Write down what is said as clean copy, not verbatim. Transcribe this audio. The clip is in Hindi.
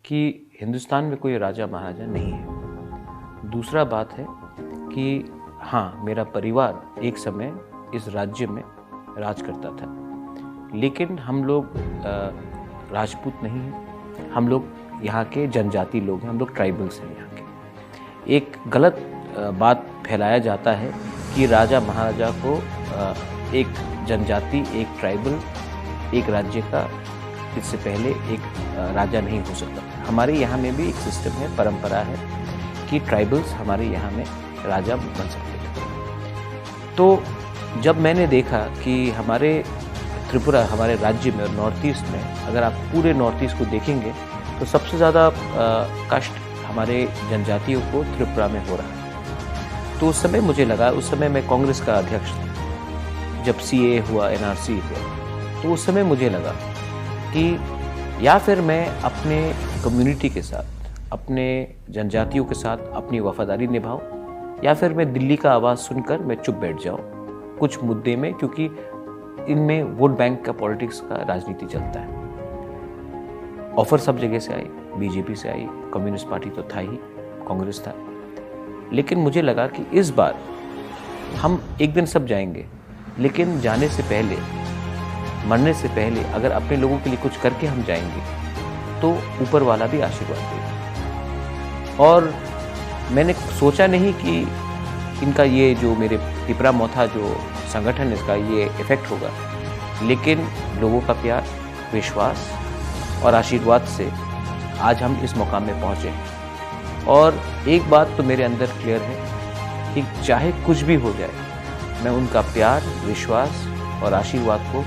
कि हिंदुस्तान में कोई राजा महाराजा नहीं है। दूसरा बात है कि हाँ, मेरा परिवार एक समय इस राज्य में राज करता था, लेकिन हम लोग राजपूत नहीं हैं, हम लोग यहाँ के जनजाति लोग हैं, हम लोग ट्राइबल्स हैं यहाँ के। एक गलत बात फैलाया जाता है कि राजा महाराजा को एक जनजाति, एक ट्राइबल, एक राज्य का इससे पहले एक राजा नहीं हो सकता। हमारे यहाँ में भी एक सिस्टम है, परंपरा है कि ट्राइबल्स हमारे यहाँ में राजा बन सकते थे। तो जब मैंने देखा कि हमारे त्रिपुरा, हमारे राज्य में और नॉर्थ ईस्ट में, अगर आप पूरे नॉर्थ ईस्ट को देखेंगे तो सबसे ज़्यादा कष्ट हमारे जनजातियों को त्रिपुरा में हो रहा है। तो उस समय मुझे लगा, उस समय मैं कांग्रेस का अध्यक्ष था, जब CAA हुआ, NRC हुआ, तो उस समय मुझे लगा कि या फिर मैं अपने कम्युनिटी के साथ, अपने जनजातियों के साथ अपनी वफादारी निभाऊं, या फिर मैं दिल्ली का आवाज़ सुनकर मैं चुप बैठ जाऊं कुछ मुद्दे में, क्योंकि इनमें वोट बैंक का, पॉलिटिक्स का, राजनीति चलता है। ऑफर सब जगह से आई, BJP से आई, कम्युनिस्ट पार्टी तो था ही, कांग्रेस था, लेकिन मुझे लगा कि इस बार हम एक दिन सब जाएंगे, लेकिन जाने से पहले, मरने से पहले अगर अपने लोगों के लिए कुछ करके हम जाएंगे तो ऊपर वाला भी आशीर्वाद देगा। और मैंने सोचा नहीं कि इनका ये जो मेरे पिपरा मोथा जो संगठन, इसका ये इफेक्ट होगा, लेकिन लोगों का प्यार, विश्वास और आशीर्वाद से आज हम इस मुकाम में पहुँचे। और एक बात तो मेरे अंदर क्लियर है कि चाहे कुछ भी हो जाए, मैं उनका प्यार, विश्वास और आशीर्वाद को